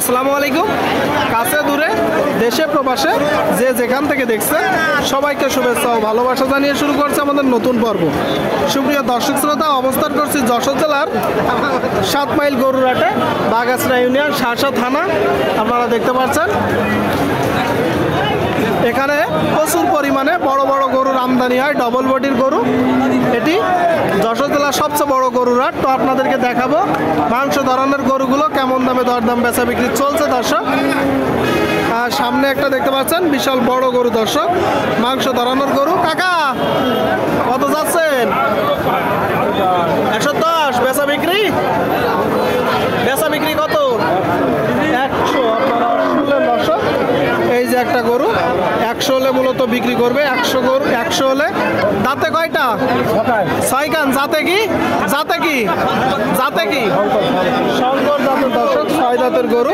আসসালামু আলাইকুম। কাছে দূরে দেশে প্রবাসে যে যেখান থেকে দেখছেন সবাইকে শুভেচ্ছা ও ভালোবাসা জানিয়ে শুরু করছে আমাদের নতুন পর্ব। সুপ্রিয় দর্শক শ্রোতা, অবস্থান করছি যশোর জেলার 7 মাইল গরুরহাটে, বাগাসরা ইউনিয়ন, শার্শা থানা। আপনারা দেখতে পাচ্ছেন এখানে প্রচুর পরিমাণে বড় বড় গরুর আমদানি হয়, ডবল বডির গরু। এটি যশোর জেলার সবচেয়ে বড় গরুর হাট। তো আপনাদেরকে দেখাবো মাংস ধরনের গরুগুলো কেমন দামে দরদাম বেচা বিক্রি চলছে দর্শক। আর সামনে একটা দেখতে পাচ্ছেন বিশাল বড় গরু দর্শক, মাংস ধরানোর গরু। কাকা কত যাচ্ছেন? 110। বেচা বিক্রি কত? 100। আপনারা শুনলেন দর্শক, এই যে একটা গরু 100 হলে মূলত বিক্রি করবে। 100 গরু 100 হলে। দাঁতে কয়টা? 6 কান। জাতে কি? শঙ্কর জাতের দর্শক, 6 দাঁতের গরু,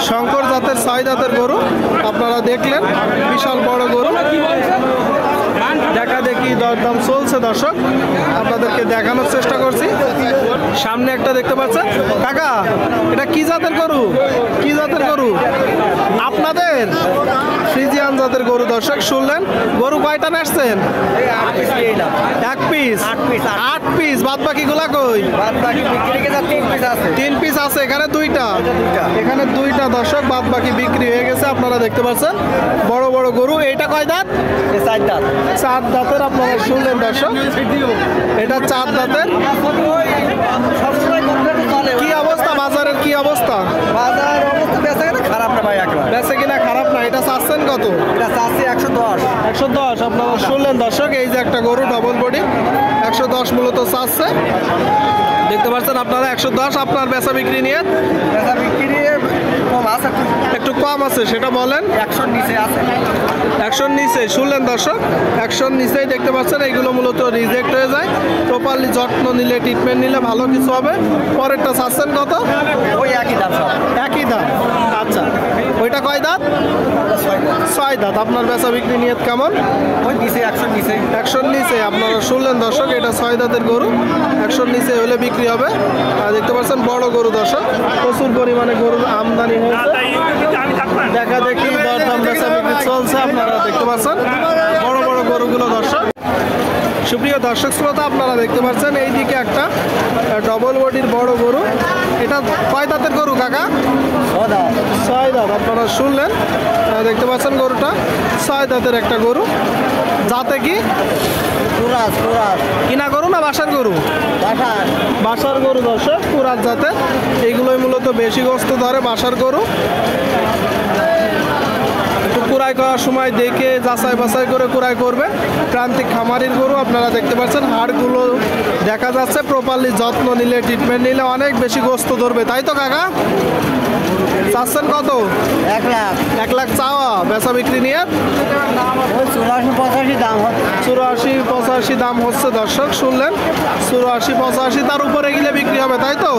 শঙ্কর জাতের 6 দাঁতের গরু। আপনারা দেখলেন বিশাল বড় গরু। দেখা দেখি দরদাম চলছে দর্শক, আপনাদেরকে দেখানোর চেষ্টা করছি। সামনে একটা দেখতে পাচ্ছেন। কাকা এটা কি জাতের গরু? আপনাদের ফ্রিজিয়ান জাতের গরু দর্শক। শুনলেন গরু কয়টা আসছেন? 1 পিস। 8 পিস। বাদ বাকি গুলা কই? 3 পিস আছে। এখানে 2টা। এখানে 2টা দর্শক, বাদ বাকি বিক্রি হয়ে গেছে। আপনারা দেখতে পাচ্ছেন বড় বড় গরু। এইটা কয় দাঁত? 4 দাঁতের। আপনারা শুনলেন দর্শক, এটা 4 দাঁতের। কি অবস্থা বাজারের? কি অবস্থা? খারাপ না ভাই, বেচে কিনা খারাপ না। এটা চাচ্ছেন কত? এটা চাচ্ছি 110। 110 আপনারা শুনলেন দর্শক। এই যে একটা গরু ডবল বডি, 110 মূলত চাচ্ছে। দেখতে পাচ্ছেন আপনারা 110। আপনার বেচা বিক্রি নিয়ে বেচা বিক্রি কম আছে, একটু কম আছে, সেটা বলেন। 100 নিচে আছে। 100 নিচে শুনলেন দর্শক, 100 নিচেই দেখতে পাচ্ছেন। এইগুলো মূলত রিজেক্ট হয়ে যায়। প্রপারলি যত্ন নিলে, ট্রিটমেন্ট নিলে ভালো কিছু হবে। পরেরটা চাচ্ছেন কত? ওই একই দাম, সব একই দাম। আচ্ছা, ওইটা কয় দাঁত? 6 দাঁত। আপনার বেচা বিক্রি নিয়ত কেমন? ওই নিচে 100 নিচে। 100 নিচে আপনারা শুনলেন দর্শক, এটা 6 দাঁতের গরু, 100 নিচে হলে বিক্রি হবে। আর দেখতে পাচ্ছেন বড় গরু দর্শক, প্রচুর পরিমাণে গরুর আমদানি হয়েছে। দেখা দেখি দরদাম বেচা বিক্রি চলছে। আপনারা দেখতে পাচ্ছেন বড় বড় গরুগুলো দর্শক। সুপ্রিয় দর্শক শ্রোতা, আপনারা দেখতে পাচ্ছেন এইদিকে একটা ডবল বডির বড় গরু। এটা কয় দাঁতের গরু কাকা? 6 দাঁত। আপনারা শুনলেন, দেখতে পাচ্ছেন গরুটা 6 দাঁতের একটা গরু। যাতে কি? কিনা গরু না বাসার গরু? বাসার গরু দর্শক, কুরাত জাতের। এইগুলোই মূলত বেশি গোস্ত ধরে, বাসার গরু। কুড়াই করার সময় দেখে যাচাই বাছাই করে কুড়াই করবে। প্রান্তিক খামারির গরু। আপনারা দেখতে পাচ্ছেন হাড়গুলো দেখা যাচ্ছে। প্রপারলি যত্ন নিলে, ট্রিটমেন্ট নিলে অনেক বেশি গোস্ত ধরবে, তাই তো কাকা? চাচ্ছেন কত? 1 লাখ চাওয়া। বেচা বিক্রি নিয়ে 84-85 দাম। 84-85 দাম হচ্ছে দর্শক। শুনলেন 84-85। তার উপরে গেলে বিক্রি হবে, তাই তো?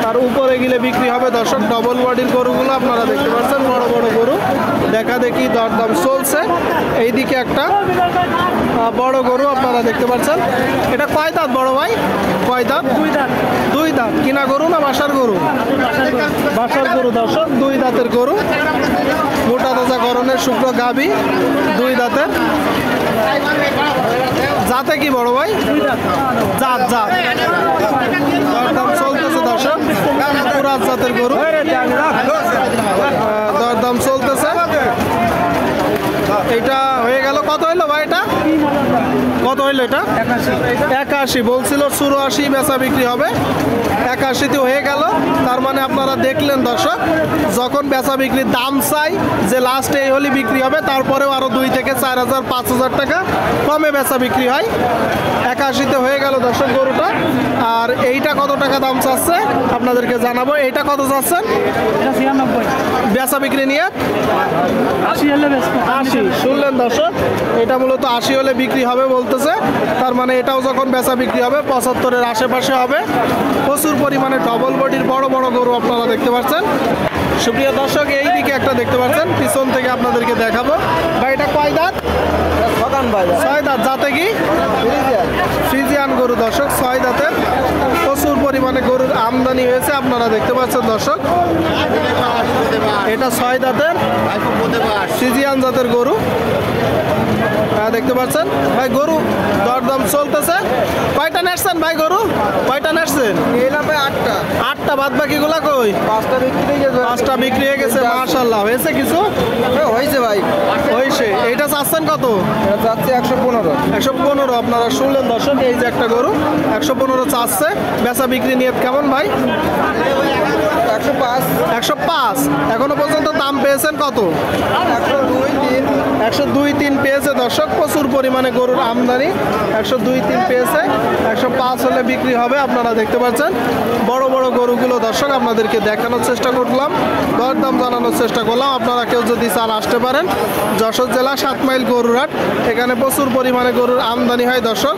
তার উপরে গেলে বিক্রি হবে দর্শক। ডবল বডির গরুগুলো আপনারা দেখতে পাচ্ছেন, বড় বড় গরু। দেখা দেখি দরদাম চলছে। এইদিকে একটা বড় গরু আপনারা দেখতে পাচ্ছেন। এটা কয় দাঁত বড় ভাই? কয় দাঁত? 2 দাঁত। কিনা গরু না বাসার গরু? বাসার গরু দর্শক, 2 দাঁতের গরু। মোটা তাজা গরনের শুক্র গাভী, 2 দাঁতের। জাতে কি বড় ভাই? জাত। দরদাম চলতেছে দর্শক, পুরাত জাতের গরু। দরদাম চলতেছে। এটা হয়ে গেল। কত হইলো ভাই? এটা কত হইলো? এটা 81 বলছিল। 84 বেচা বিক্রি হবে। 81 হয়ে গেল। তার মানে আপনারা দেখলেন দর্শক, যখন বেচা বিক্রির দাম চাই যে লাস্টে এই হলে বিক্রি হবে, তারপরেও আরো 2 থেকে 4,000-5,000 টাকা কমে বেচা বিক্রি হয়। 81 হয়ে গেল দর্শক গরুটা। আর এইটা কত টাকা দাম চাচ্ছে আপনাদেরকে জানাবো। এইটা কত চাচ্ছেন? 96। বেচা বিক্রি নিয়ে 80। শুনলেন দর্শক, এটা মূলত 80 হলে বিক্রি হবে বলতেছে। তার মানে এটাও যখন বেচা বিক্রি হবে 75-এর আশেপাশে হবে। প্রচুর পরিমাণে ডবল বডির বড় বড় গরু আপনারা দেখতে পাচ্ছেন। সুপ্রিয় দর্শক, এই দিকে একটা দেখতে পাচ্ছেন, পিছন থেকে আপনাদেরকে দেখাবো। ভাই এটা কয় দাঁত? 6 দাঁত। যাতে কি? ফ্রিজিয়ান গরু দর্শক, 6 দাঁতের। প্রচুর পরিমাণে গরুর আমদানি হয়েছে আপনারা দেখতে পাচ্ছেন দর্শক। এটা 6 দাঁতের ফ্রিজিয়ান জাতের গরু। দেখতে পাচ্ছেন ভাই গরু দরদাম চলতেছে। কয়টা নেটছেন ভাই গরু? কয়টা নেটছেন? এলাম ভাই 8টা। 8টা, বাদ বাকিগুলা কই? 5টা বিক্রি হয়ে গেছে। 5টা বিক্রি হয়ে গেছে, মাশাআল্লাহ। হয়েছে কিছু? হয়েছে ভাই। হয়েছে। এইটা চাচ্ছেন কত? এটা যাচ্ছে 115। 115 আপনারা শুনলেন দর্শক, এই যে একটা গরু 115 চাচ্ছে। বেচা বিক্রি নিয়ত কেমন ভাই? 105। 105। এখনো পর্যন্ত দাম পেয়েছেন কত? 102-3 পেয়েছে দর্শক। প্রচুর পরিমাণে গরুর আমদানি। 102-3 পেয়েছে। 105 হলে বিক্রি হবে। আপনারা দেখতে পাচ্ছেন বড় বড় গরুগুলো দর্শক আপনাদেরকে দেখানোর চেষ্টা করলাম, দরদাম জানানোর চেষ্টা করলাম। আপনারা কেউ যদি চান আসতে পারেন। যশোর জেলা 7 মাইল গরুর হাট। এখানে প্রচুর পরিমাণে গরুর আমদানি হয় দর্শক।